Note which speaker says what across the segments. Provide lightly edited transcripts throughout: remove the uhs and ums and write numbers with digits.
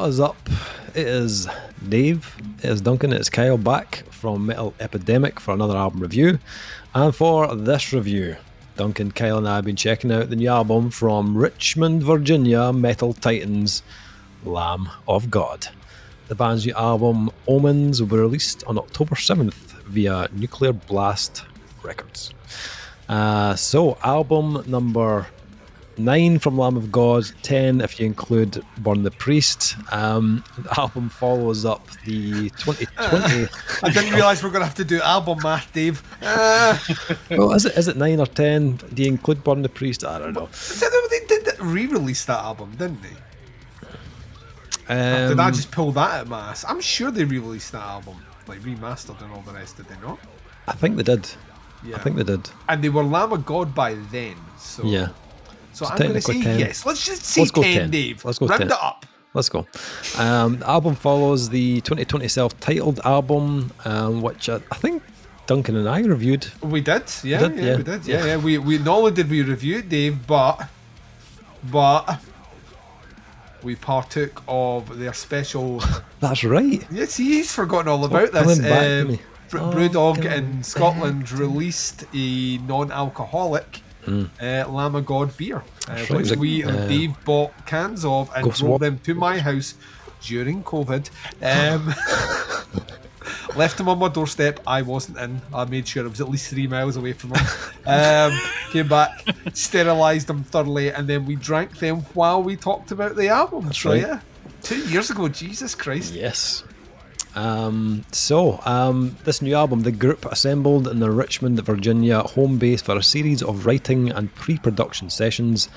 Speaker 1: what is up? It is Dave, it is Duncan, it's Kyle back from Metal Epidemic for another album review. And for this review, Duncan, Kyle and I have been checking out the new album from Richmond, Virginia, Metal Titans, Lamb of God. The band's new album, Omens, will be released on October 7th via Nuclear Blast Records. So, album number 9 from Lamb of God, 10 if you include Burn the Priest. The album follows up the 2020...
Speaker 2: I didn't realise we were going to have to do album math, Dave.
Speaker 1: Well, is it 9 or 10? Do you include Burn the Priest? I don't know.
Speaker 2: They did re-release that album, didn't they? Did I just pull that out my ass? I'm sure they re-released that album, like remastered and all the rest, did they not?
Speaker 1: I think they did. Yeah. I think they did.
Speaker 2: And they were Lamb of God by then, so...
Speaker 1: Yeah.
Speaker 2: So I'm going to say 10. Yes. Let's just say 10, Dave.
Speaker 1: Let's go
Speaker 2: Round
Speaker 1: 10.
Speaker 2: It up.
Speaker 1: Let's go. The album follows the 2020 self-titled album, which I think Duncan and I reviewed.
Speaker 2: We did. Yeah, we did. Yeah. We not only did we review it, Dave, but we partook of their special...
Speaker 1: That's right.
Speaker 2: Yes, he's forgotten all about this. Brewdog in Scotland released a non-alcoholic Lamb of God beer, which we and Dave bought cans of and drove them to my house during COVID. Left them on my doorstep. I wasn't in. I made sure it was at least 3 miles away from them. Came back, sterilised them thoroughly, and then we drank them while we talked about the album.
Speaker 1: That's right.
Speaker 2: Yeah, 2 years ago. Jesus Christ.
Speaker 1: Yes. This new album, the group assembled in their Richmond, Virginia home base for a series of writing and pre-production sessions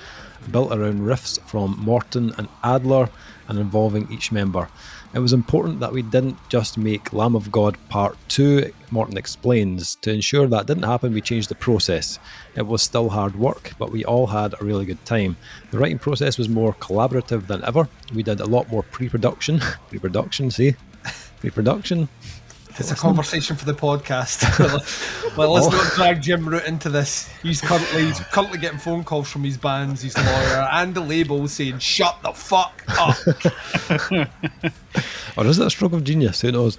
Speaker 1: built around riffs from Morton and Adler and involving each member. It was important that we didn't just make Lamb of God Part 2, Morton explains. To ensure that didn't happen, we changed the process. It was still hard work, but we all had a really good time. The writing process was more collaborative than ever. We did a lot more pre-production. Pre-production.
Speaker 2: It's a conversation for the podcast. Well, let's not drag Jim Root into this. He's currently getting phone calls from his bands, his lawyer, and the label saying, "Shut the fuck up."
Speaker 1: Or is it a stroke of genius? Who knows?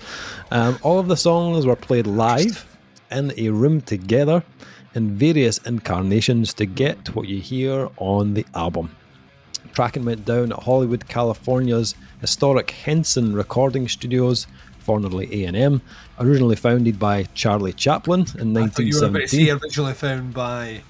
Speaker 1: All of the songs were played live in a room together in various incarnations to get what you hear on the album. Tracking went down at Hollywood, California's historic Henson Recording Studios, formerly A&M, originally founded by Charlie Chaplin in 1917. I thought you were about to say
Speaker 2: originally found by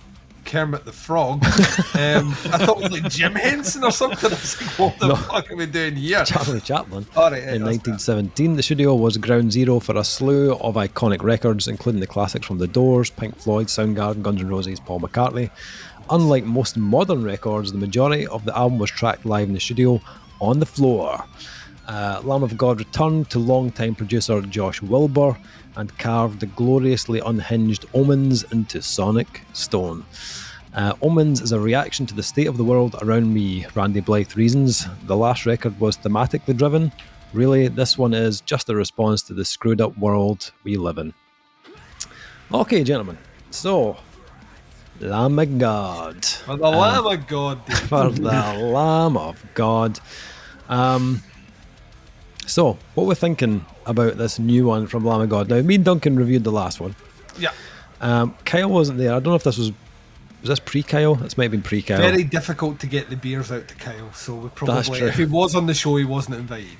Speaker 2: Kermit the Frog. I thought it was like Jim Henson or something. I was like, what the fuck are we doing here?
Speaker 1: Charlie Chaplin. In 1917, the studio was ground zero for a slew of iconic records, including the classics from The Doors, Pink Floyd, Soundgarden, Guns N' Roses, Paul McCartney. Unlike most modern records, the majority of the album was tracked live in the studio on the floor. Lamb of God returned to longtime producer Josh Wilbur and carved the gloriously unhinged Omens into sonic stone. Omens is a reaction to the state of the world around me, Randy Blythe reasons. The last record was thematically driven. Really, this one is just a response to the screwed up world we live in. Okay, gentlemen, so... Lamb of God.
Speaker 2: For the Lamb of God, dude.
Speaker 1: For the Lamb of God. So, what we're thinking about this new one from Lamb of God. Now, me and Duncan reviewed the last one.
Speaker 2: Yeah.
Speaker 1: Kyle wasn't there. I don't know if this was this pre-Kyle? This might have been pre-Kyle.
Speaker 2: Very difficult to get the beers out to Kyle, so we probably, if he was on the show, he wasn't invited.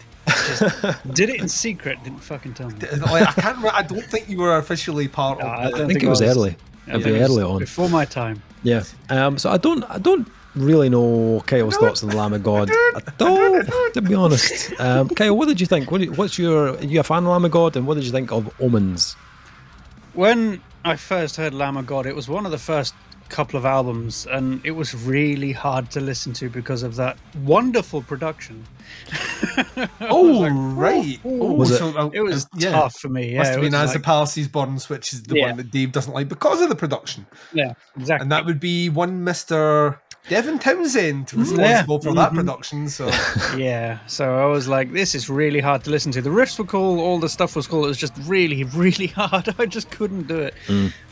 Speaker 3: Did it in secret, didn't fucking tell me.
Speaker 2: I don't think you were officially part of it.
Speaker 1: I think it was early. Early on.
Speaker 3: Before my time.
Speaker 1: Yeah. So I don't really know Kyle's thoughts on the Lamb of God at all, to be honest. Kyle, what did you think? Are you a fan of Lamb of God, and what did you think of Omens?
Speaker 3: When I first heard Lamb of God, it was one of the first couple of albums, and it was really hard to listen to because of that wonderful production.
Speaker 2: Right.
Speaker 3: It was tough for me.
Speaker 2: Must have been As the Palace is Born, which is the one that Dave doesn't like because of the production.
Speaker 3: Yeah, exactly.
Speaker 2: And that would be one Mr. Devin Townsend responsible for that production. So
Speaker 3: so I was like, this is really hard to listen to. The riffs were cool, all the stuff was cool. It was just really, really hard. I just couldn't do it.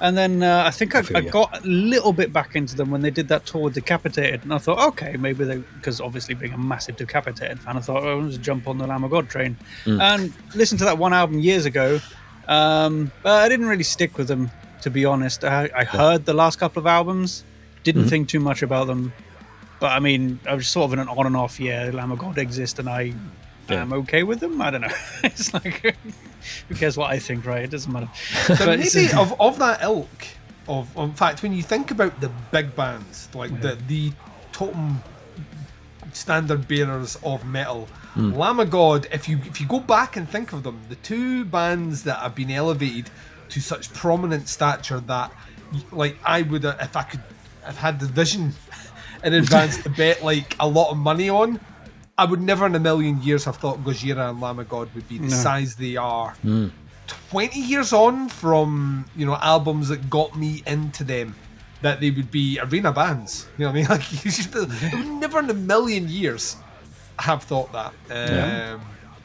Speaker 3: And then I think I got a little bit back into them when they did that tour with Decapitated, and I thought, okay, maybe because obviously being a massive Decapitated fan, I thought, oh, let's jump on the Lamb of God train and listen to that one album years ago. But I didn't really stick with them, to be honest. I heard the last couple of albums, didn't think too much about them, but I mean, I was sort of in an on and off. Lamb of God exist, and I am okay with them. I don't know. It's like, who cares what I think, right? It doesn't matter.
Speaker 2: So maybe of that ilk, in fact, when you think about the big bands, like the totem standard bearers of metal, Lamb of God, if you go back and think of them, the two bands that have been elevated to such prominent stature that, like, I would, if I could have had the vision in advance to bet like a lot of money on, I would never in a million years have thought Gojira and Lamb of God would be the size they are. 20 years on from, albums that got me into them, that they would be arena bands. You know what I mean? Like, I would never in a million years have thought that.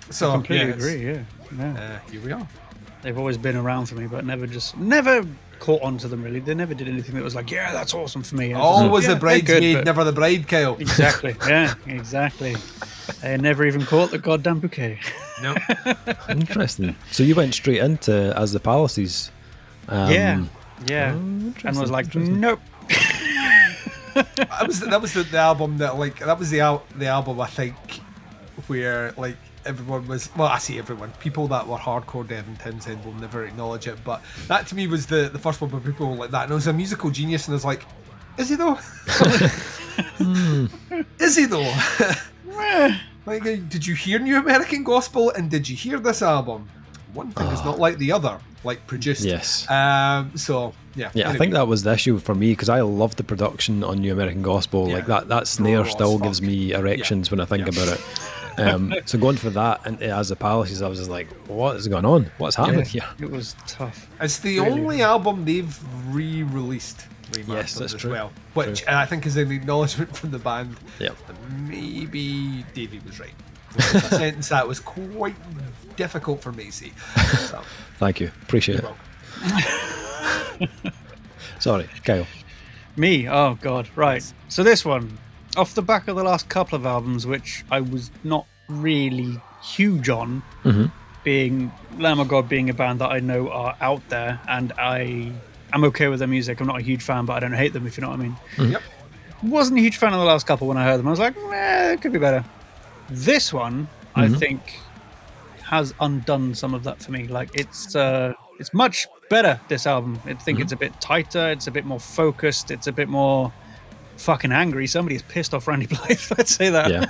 Speaker 2: So
Speaker 3: I completely agree.
Speaker 2: Here we are.
Speaker 3: They've always been around for me, but never caught on to them, really. They never did anything that was like, yeah, that's awesome for me.
Speaker 2: Always the bridesmaid, never the bride, Kyle.
Speaker 3: Exactly. Exactly. I never even caught the goddamn bouquet.
Speaker 2: No.
Speaker 1: Interesting. So you went straight into As the Palaces.
Speaker 3: And was like, nope.
Speaker 2: That was the album that was the album, I think, where like everyone was, well, I say everyone, people that were hardcore Devin Townsend will never acknowledge it, but that to me was the first one where people were like that, and it was a musical genius, and I was like, is he though? Is he though? Like, did you hear New American Gospel, and did you hear this album? One thing is not like the other, like produced.
Speaker 1: Yes.
Speaker 2: So yeah.
Speaker 1: Yeah, anyway. I think that was the issue for me, because I love the production on New American Gospel. Like that snare still gives me erections when I think about it. So going for that and As the Palaces, I was just like, what is going on? What's happening here?
Speaker 3: It was tough.
Speaker 2: It's the only album they've re-released.
Speaker 1: Yes, that's true.
Speaker 2: Well, which I think is an acknowledgement from the band.
Speaker 1: Yep.
Speaker 2: That maybe Davey was right. A sentence that was quite difficult for Macy. So.
Speaker 1: Thank you. Appreciate it. Sorry, Kyle.
Speaker 3: Me? Oh, God. Right. So this one, off the back of the last couple of albums, which I was not really huge on, being Lamb of God being a band that I know are out there, and I'm okay with their music. I'm not a huge fan, but I don't hate them, if you know what I mean.
Speaker 2: Yep.
Speaker 3: Wasn't a huge fan of the last couple when I heard them. I was like, it could be better. This one, I think, has undone some of that for me. Like, it's much better, this album. I think it's a bit tighter, it's a bit more focused, it's a bit more fucking angry. Somebody's pissed off Randy Blythe, let's say that.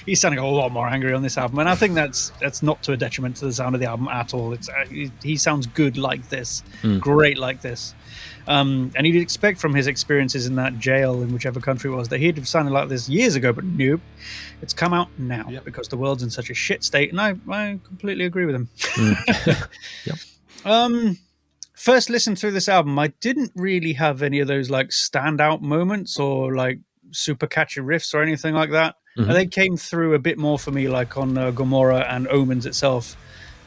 Speaker 3: He's sounding a lot more angry on this album, and I think that's not to a detriment to the sound of the album at all. It's he sounds good like this, great like this. And you'd expect from his experiences in that jail in whichever country it was that he'd have sounded like this years ago, but nope, it's come out now because the world's in such a shit state, and I completely agree with him. First listen through this album, I didn't really have any of those like standout moments or like super catchy riffs or anything like that. They came through a bit more for me, like on Gomorrah and Omens itself.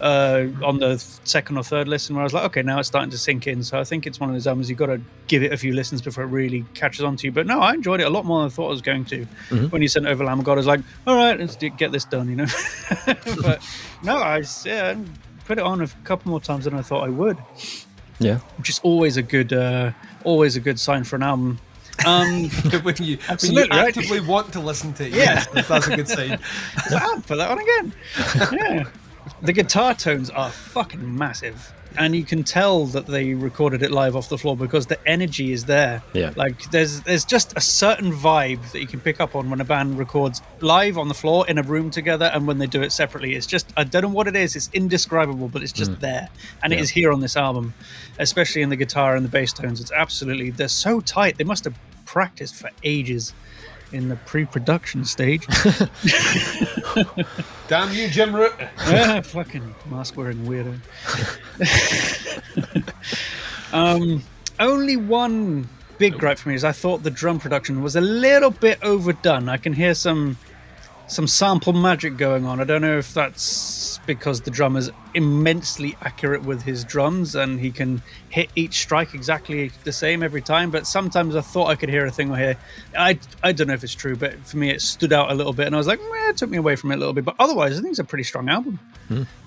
Speaker 3: On the second or third listen, where I was like, okay, now it's starting to sink in. So I think it's one of those albums you've got to give it a few listens before it really catches on to you. But no, I enjoyed it a lot more than I thought I was going to. When you sent over Lamb of God, I was like, all right, let's get this done, you know. But no, I put it on a couple more times than I thought I would.
Speaker 1: Yeah,
Speaker 3: which is always a good sign for an album.
Speaker 2: when you actively want to listen to it, that's a good sign.
Speaker 3: I'll put that on again. Yeah. The guitar tones are fucking massive, and you can tell that they recorded it live off the floor because the energy is there.
Speaker 1: Yeah.
Speaker 3: Like there's just a certain vibe that you can pick up on when a band records live on the floor in a room together, and when they do it separately. It's just, I don't know what it is, it's indescribable, but it's just there. And it is here on this album, especially in the guitar and the bass tones. It's absolutely, they're so tight. They must have practiced for ages in the pre-production stage.
Speaker 2: Damn you, Jim Root.
Speaker 3: Yeah, fucking mask-wearing weirdo. Only one big gripe for me is I thought the drum production was a little bit overdone. I can hear some sample magic going on. I don't know if that's because the drummer's immensely accurate with his drums and he can hit each strike exactly the same every time, but sometimes I thought I could hear a thing or here. I don't know if it's true, but for me it stood out a little bit and I was like, it took me away from it a little bit. But otherwise I think it's a pretty strong album.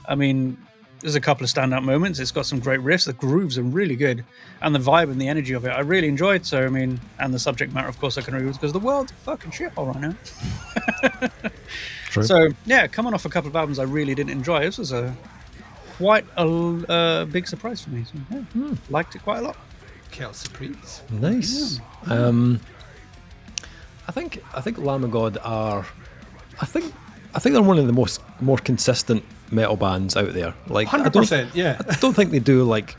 Speaker 3: I mean, there's a couple of standout moments. It's got some great riffs. The grooves are really good. And the vibe and the energy of it, I really enjoyed. So, I mean, and the subject matter, of course, I can agree with because the world's a fucking shithole right now.
Speaker 1: True.
Speaker 3: So, yeah, coming off a couple of albums I really didn't enjoy. This was quite a big surprise for me. So, yeah, liked it quite a lot.
Speaker 2: Quelle surprise.
Speaker 1: Nice.
Speaker 3: Yeah.
Speaker 1: I think Lamb of God are... I think they're one of the more consistent metal bands out there. Like
Speaker 2: 100%, yeah.
Speaker 1: I don't think they do like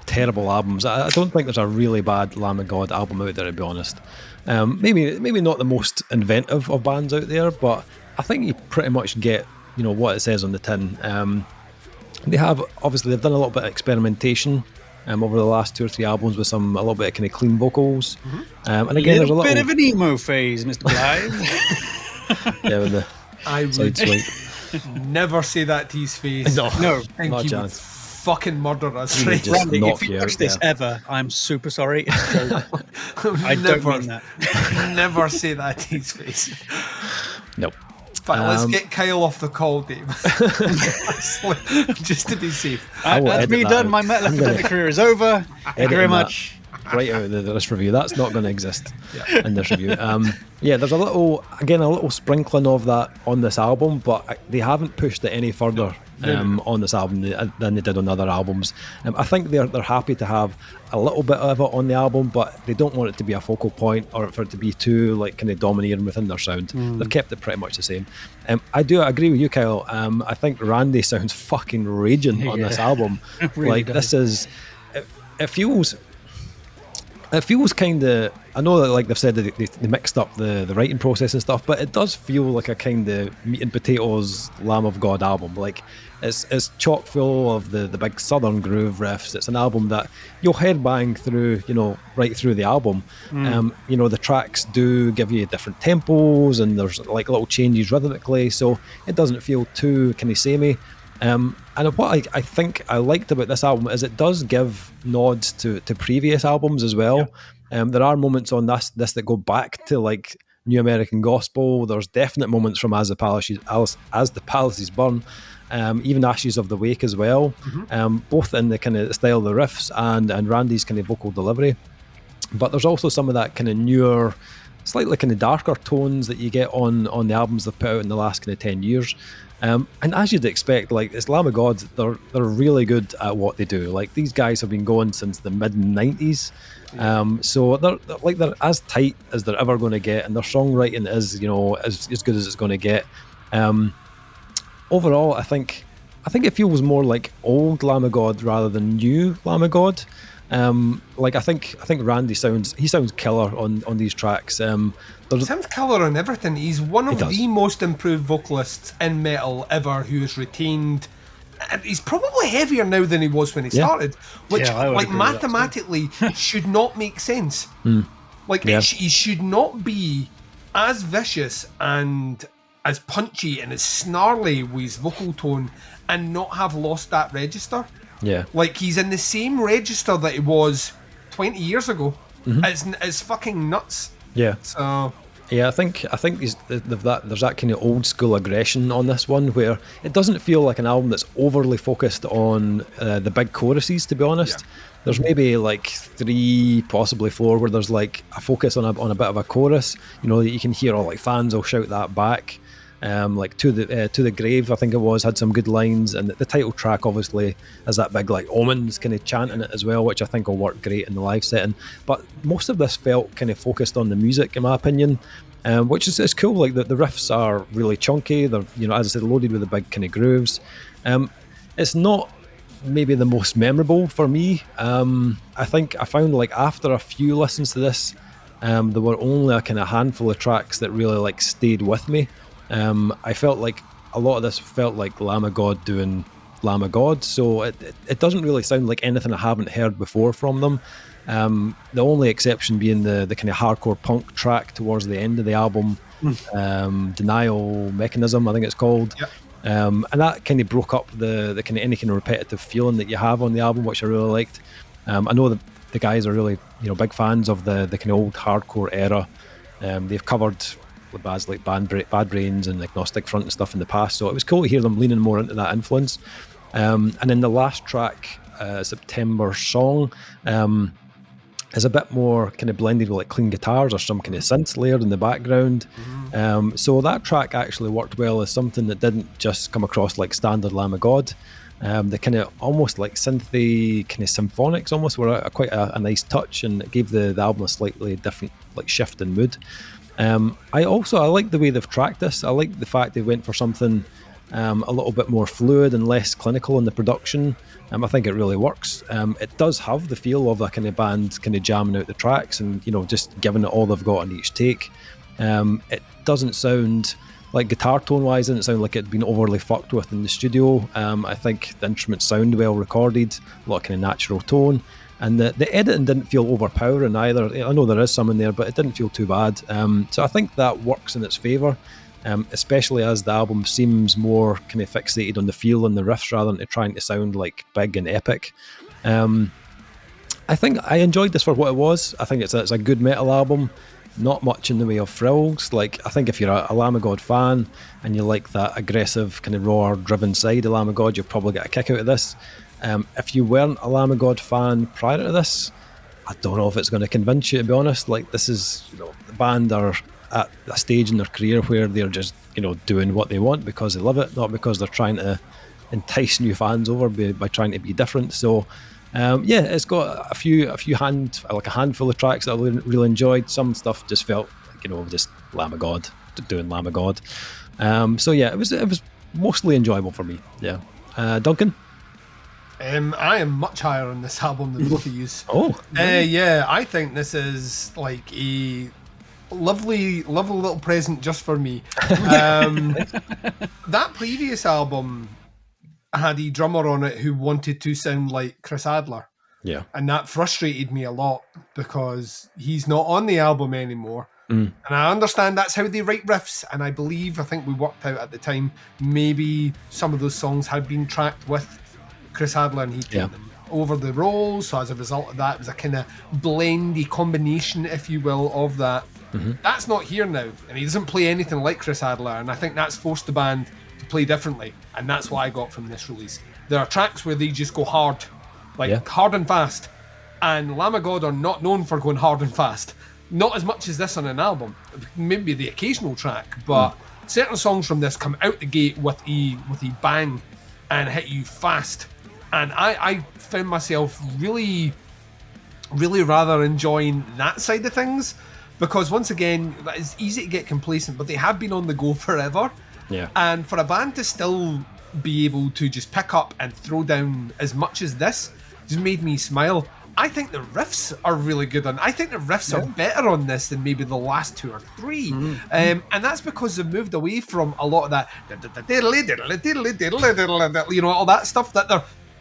Speaker 1: terrible albums. I don't think there's a really bad Lamb of God album out there, to be honest. Maybe not the most inventive of bands out there, but I think you pretty much get what it says on the tin. They've done a little bit of experimentation over the last 2 or 3 albums with a little bit of kind of clean vocals. And again, there's a little
Speaker 3: bit of an emo phase, Mr. Blythe.
Speaker 1: Yeah, with the
Speaker 2: I would never say that to his face.
Speaker 1: No,
Speaker 2: I think he would fucking murder us. Right?
Speaker 3: Randy, if you watch this ever, I'm super sorry. It's true. I don't mean that.
Speaker 2: Never say that to his face.
Speaker 1: Nope.
Speaker 2: But let's get Kyle off the call, Dave. Just to be safe.
Speaker 3: That's me done. My Metal Epidemic career is over. Thank you very much.
Speaker 1: Right out of this review. That's not going to exist in this review. There's a little sprinkling of that on this album, but they haven't pushed it any further on this album than they did on other albums. I think they're happy to have a little bit of it on the album, but they don't want it to be a focal point or for it to be too like kind of domineering within their sound. They've kept it pretty much the same. I do agree with you, Kyle. I think Randy sounds fucking raging on this album.
Speaker 3: Really
Speaker 1: like does. It feels kind of... I know that like they've said that they mixed up the writing process and stuff, but it does feel like a kind of meat and potatoes Lamb of God album. Like it's chock full of the big southern groove riffs. It's an album that you'll headbang through, right through the album. The tracks do give you different tempos and there's like little changes rhythmically, so it doesn't feel too kind of samey. And what I think I liked about this album is it does give nods to previous albums as well. There are moments on this that go back to like New American Gospel. There's definite moments from As the Palaces Burn, even Ashes of the Wake as well. Both in the kind of style of the riffs and Randy's kind of vocal delivery. But there's also some of that kind of newer, slightly kind of darker tones that you get on the albums they've put out in the last kind of 10 years. And as you'd expect, like it's Lamb of God, they're really good at what they do. Like these guys have been going since the mid-90s, so they're as tight as they're ever going to get, and their songwriting is as good as it's going to get. Overall, I think it feels more like old Lamb of God rather than new Lamb of God. I think Randy sounds killer on these tracks.
Speaker 2: He sounds killer on everything. He's one of the most improved vocalists in metal ever who has retained. He's probably heavier now than he was when he started, which mathematically should not make sense. He should not be as vicious and as punchy and as snarly with his vocal tone and not have lost that register.
Speaker 1: Yeah,
Speaker 2: like he's in the same register that he was 20 years ago. It's fucking nuts.
Speaker 1: Yeah.
Speaker 2: So
Speaker 1: yeah, I think there's that kind of old school aggression on this one where it doesn't feel like an album that's overly focused on the big choruses. To be honest, there's maybe like 3, possibly 4, where there's like a focus on a bit of a chorus. That you can hear all like fans will shout that back. Like to the grave, I think it was, had some good lines, and the title track obviously has that big like Omens kind of chant in it as well, which I think will work great in the live setting. But most of this felt kind of focused on the music, in my opinion, which is cool. Like the riffs are really chunky. They're as I said, loaded with the big kind of grooves. It's not maybe the most memorable for me. I think I found like after a few listens to this, there were only a kind of handful of tracks that really like stayed with me. I felt like a lot of this felt like Lamb of God doing Lamb of God, so it doesn't really sound like anything I haven't heard before from them. The only exception being the kind of hardcore punk track towards the end of the album, Denial Mechanism, I think it's called.
Speaker 2: Yep.
Speaker 1: And that kind of broke up the kind of any kind of repetitive feeling that you have on the album, which I really liked. I know the guys are really big fans of the kind of old hardcore era. They've covered bands like Bad Brains and Agnostic Front and stuff in the past, so it was cool to hear them leaning more into that influence. And then the last track, September Song, is a bit more kind of blended with like clean guitars or some kind of synths layered in the background. So that track actually worked well as something that didn't just come across like standard Lamb of God. The kind of almost like synthy kind of symphonics almost were quite a nice touch, and it gave the album a slightly different like shift in mood. I like the way they've tracked this. I like the fact they went for something a little bit more fluid and less clinical in the production. I think it really works. It does have the feel of a kind of band kind of jamming out the tracks and just giving it all they've got on each take. It doesn't sound like guitar tone wise, doesn't sound like it'd been overly fucked with in the studio. I think the instruments sound well recorded, a lot of kind of natural tone. And the editing didn't feel overpowering either. I know there is some in there, but it didn't feel too bad. So I think that works in its favour, especially as the album seems more kind of fixated on the feel and the riffs rather than trying to sound like big and epic. I think I enjoyed this for what it was. I think it's a good metal album. Not much in the way of frills. Like, I think if you're a Lamb of God fan and you like that aggressive kind of raw driven side of Lamb of God, you'll probably get a kick out of this. If you weren't a Lamb of God fan prior to this, I don't know if it's going to convince you, to be honest. Like, this is, the band are at a stage in their career where they're just, doing what they want because they love it, not because they're trying to entice new fans over by trying to be different. So, it's got a handful of tracks that I really enjoyed. Some stuff just felt like, just Lamb of God, doing Lamb of God. It was mostly enjoyable for me. Yeah. Duncan?
Speaker 2: I am much higher on this album than both of you.
Speaker 1: Oh, really?
Speaker 2: Yeah, I think this is like a lovely little present just for me. That previous album had a drummer on it who wanted to sound like Chris Adler.
Speaker 1: Yeah.
Speaker 2: And that frustrated me a lot because he's not on the album anymore. And I understand that's how they write riffs, and I think we worked out at the time maybe some of those songs had been tracked with Chris Adler and he took them over the roles, so as a result of that it was a kind of blendy combination, if you will, of that. That's not here now, and he doesn't play anything like Chris Adler, and I think that's forced the band to play differently, and that's what I got from this release. There are tracks where they just go hard, hard and fast, and Lamb of God are not known for going hard and fast. Not as much as this on an album, maybe the occasional track, but certain songs from this come out the gate with a bang and hit you fast. And I found myself really, really rather enjoying that side of things, because once again, it's easy to get complacent, but they have been on the go forever.
Speaker 1: Yeah.
Speaker 2: And for a band to still be able to just pick up and throw down as much as this just made me smile. I think the riffs are really good I think the riffs are better on this than maybe the last two or three. And that's because they've moved away from a lot of that all that stuff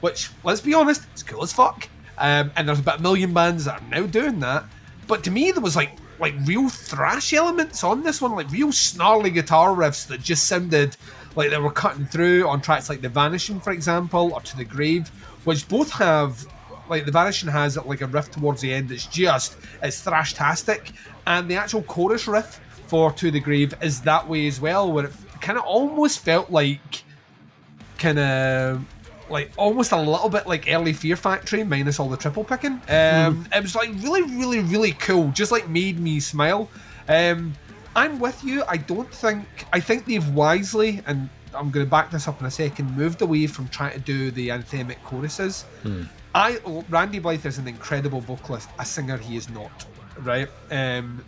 Speaker 2: which, let's be honest, is cool as fuck. And there's about a million bands that are now doing that. But to me, there was like real thrash elements on this one, like real snarly guitar riffs that just sounded like they were cutting through on tracks like The Vanishing, for example, or To the Grave, which both have, like The Vanishing has like a riff towards the end that's it's thrash-tastic, and the actual chorus riff for To the Grave is that way as well, where it kind of almost felt like almost a little bit like early Fear Factory minus all the triple picking. It was like really, really, really cool, just like made me smile. I'm with you. I think they've wisely, and I'm going to back this up in a second, moved away from trying to do the anthemic choruses. Randy Blythe is an incredible vocalist. A singer he is not, right?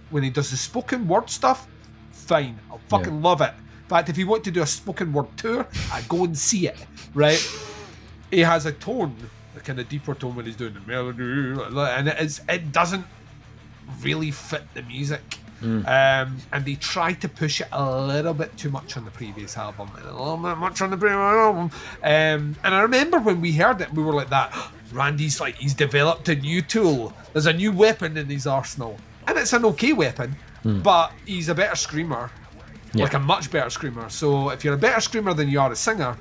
Speaker 2: When he does the spoken word stuff, fine. I'll fucking love it. In fact, if you want to do a spoken word tour, I'd go and see it, right? He has a tone, a kind of deeper tone when he's doing the melody, and it doesn't really fit the music. and they tried to push it a little bit too much on the previous album, and a little bit much on the previous album. And I remember when we heard it, we were like that. Randy's like, he's developed a new tool. There's a new weapon in his arsenal, and it's an okay weapon, but he's a better screamer, like a much better screamer. So if you're a better screamer than you are a singer,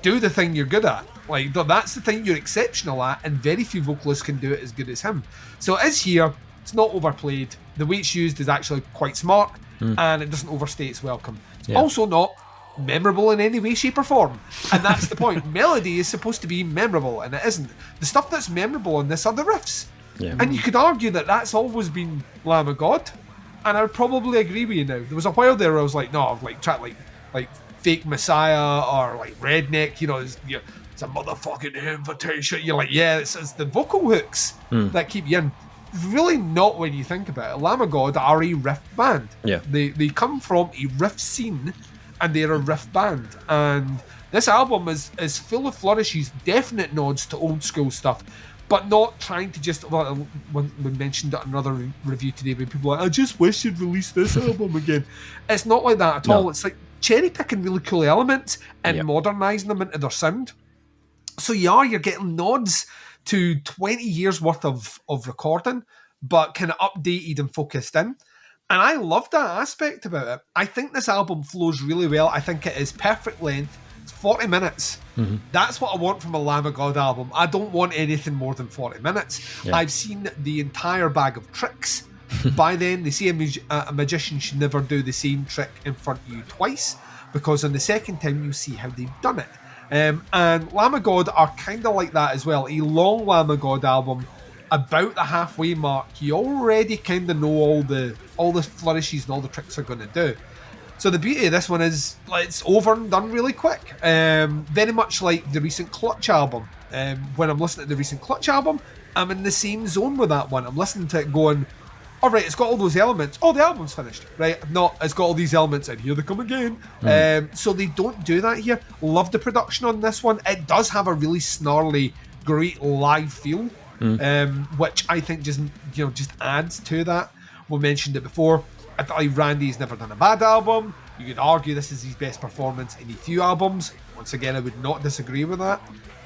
Speaker 2: do the thing you're good at. Like, that's the thing you're exceptional at, and very few vocalists can do it as good as him. So it is here. It's not overplayed. The way it's used is actually quite smart, and it doesn't overstay its welcome. It's also not memorable in any way, shape, or form. And that's the point. Melody is supposed to be memorable, and it isn't. The stuff that's memorable on this are the riffs. Yeah. And you could argue that that's always been Lamb of God, and I would probably agree with you now. There was a while there where I was like, no, like track like Fake Messiah or like Redneck, it's a motherfucking invitation. You're like, yeah, it's the vocal hooks that keep you in. Really not when you think about it. Lamb of God are a riff band. Yeah. They come from a riff scene, and they're a riff band. And this album is full of flourishes, definite nods to old school stuff, but not trying to just, when we mentioned it in another review today, when people are like, I just wish you'd release this album again. It's not like that at all. It's like cherry picking really cool elements and modernising them into their sound. So you're getting nods to 20 years worth of recording, but kind of updated and focused in. And I love that aspect about it. I think this album flows really well. I think it is perfect length. It's 40 minutes. Mm-hmm. That's what I want from a Lamb of God album. I don't want anything more than 40 minutes. Yeah. I've seen the entire bag of tricks. By then, they say a magician should never do the same trick in front of you twice, because on the second time, you see how they've done it. And Lamb of God are kind of like that as well. A long Lamb of God album, about the halfway mark, you already kind of know all the flourishes and all the tricks they're going to do. So the beauty of this one is it's over and done really quick. Very much like the recent Clutch album. When I'm listening to the recent Clutch album, I'm in the same zone with that one. I'm listening to it going, all right, it's got all those elements. Oh, the album's finished. Right? No, it's got all these elements, and here they come again. So they don't do that here. Love the production on this one. It does have a really snarly, great live feel, which I think just adds to that. We mentioned it before. I thought Randy's never done a bad album. You could argue this is his best performance in a few albums. Once again, I would not disagree with that.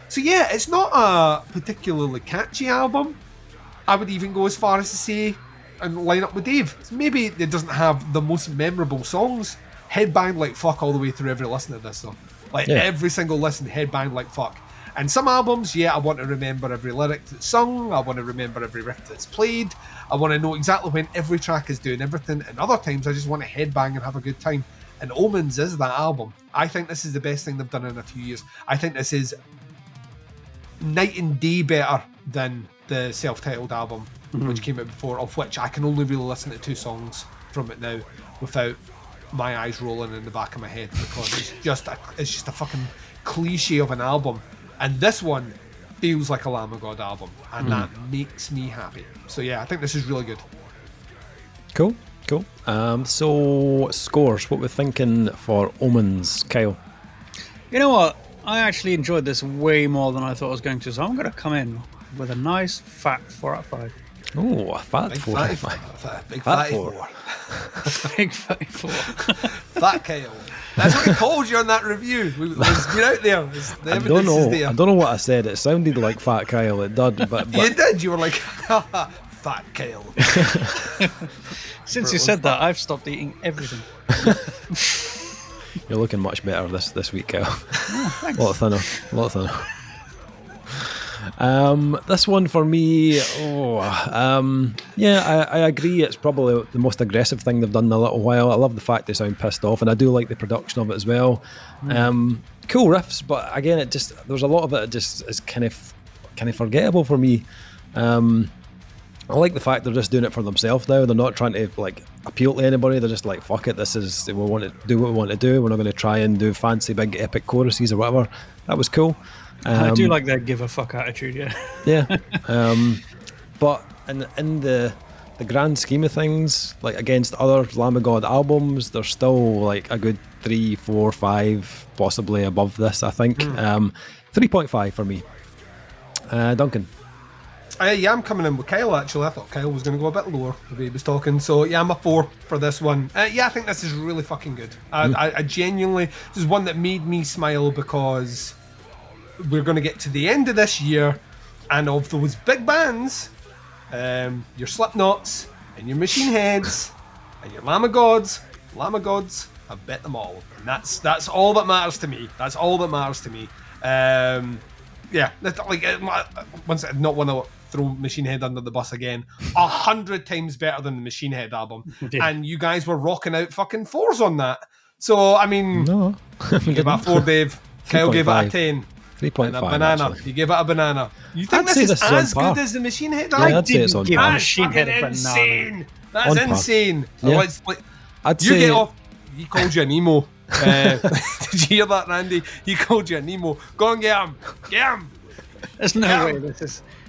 Speaker 2: So yeah, it's not a particularly catchy album. I would even go as far as to say, and line up with Dave, maybe it doesn't have the most memorable songs. Headbang like fuck all the way through every listen to this though. Every single listen, headbang like fuck. And some albums, I want to remember every lyric that's sung, I want to remember every riff that's played, I want to know exactly when every track is doing everything, and other times I just want to headbang and have a good time. And Omens is that album. I think this is the best thing they've done in a few years. I think this is night and day better than the self-titled album, which came out before, of which I can only really listen to 2 songs from it now without my eyes rolling in the back of my head, because it's just a fucking cliche of an album. And this one feels like a Lamb of God album, and that makes me happy. So yeah, I think this is really good.
Speaker 1: Cool. So scores, what we're thinking for Omens, Kyle?
Speaker 3: You know what? I actually enjoyed this way more than I thought I was going to, so I'm going to come in with a nice fat 4 out of 5.
Speaker 1: Oh, a fat 4 out of 5.
Speaker 2: Big fat 4.
Speaker 3: Big fat 4.
Speaker 2: Fat Kyle. That's what we called you on that review. It's been out there.
Speaker 1: I don't know what I said. It sounded like Fat Kyle. It did, but
Speaker 2: you did. You were like, Fat Kyle.
Speaker 3: Since you said that, I've stopped eating everything.
Speaker 1: You're looking much better this week, Kyle.
Speaker 3: Oh, thanks.
Speaker 1: A lot thinner. This one for me, I agree. It's probably the most aggressive thing they've done in a little while. I love the fact they sound pissed off, and I do like the production of it as well. Cool riffs, but again, there's a lot of it just is kind of forgettable for me. I like the fact they're just doing it for themselves now. They're not trying to appeal to anybody. They're just like, fuck it, we want to do what we want to do. We're not going to try and do fancy big epic choruses or whatever. That was cool.
Speaker 3: I do like that give a fuck attitude, yeah.
Speaker 1: Yeah. But in the grand scheme of things, like against other Lamb of God albums, there's still like a good 3, 4, 5, possibly above this, I think. 3.5 for me. Duncan?
Speaker 2: Yeah, I'm coming in with Kyle, actually. I thought Kyle was going to go a bit lower the way he was talking. So, yeah, I'm a 4 for this one. Yeah, I think this is really fucking good. I genuinely... This is one that made me smile because we're going to get to the end of this year, and of those big bands, your Slipknots and your Machine Heads and your Lamb of Gods, I've bet them all. And that's all that matters to me. That's all that matters to me. Yeah, like once I not want to throw Machine Head under the bus again. 100 times better than the Machine Head album, and you guys were rocking out fucking 4s on that. So I mean,
Speaker 1: no,
Speaker 2: you gave it a 4, Dave. Kyle gave it a 10.
Speaker 1: 3.5.
Speaker 2: And a banana.
Speaker 1: Actually.
Speaker 2: You gave it a banana. You think
Speaker 1: I'd
Speaker 2: this is
Speaker 1: as
Speaker 2: good as the Machine Head
Speaker 1: Yeah,
Speaker 2: album?
Speaker 1: I'd say it's on par.
Speaker 2: That's fucking insane. That's
Speaker 1: On par.
Speaker 2: insane.
Speaker 1: Yeah.
Speaker 2: You get off. He called you an emo. Did you hear that, Randy? He called you an emo. Go and get him. Get him.
Speaker 3: There's no way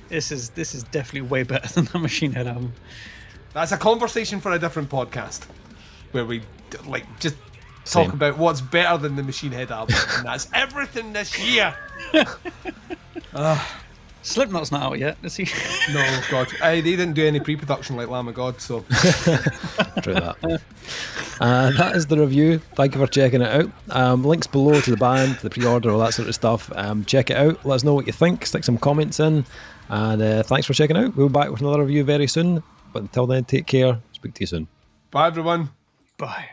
Speaker 3: this is definitely way better than the Machine Head album.
Speaker 2: That's a conversation for a different podcast where we just talk about what's better than the Machine Head album, and that's everything this year.
Speaker 3: Slipknot's not out yet, is he?
Speaker 2: No, God. They didn't do any pre-production like Lamb of God, so...
Speaker 1: True that. That is the review. Thank you for checking it out. Links below to the band, the pre-order, all that sort of stuff. Check it out. Let us know what you think. Stick some comments in. And thanks for checking out. We'll be back with another review very soon. But until then, take care. Speak to you soon.
Speaker 2: Bye, everyone.
Speaker 3: Bye.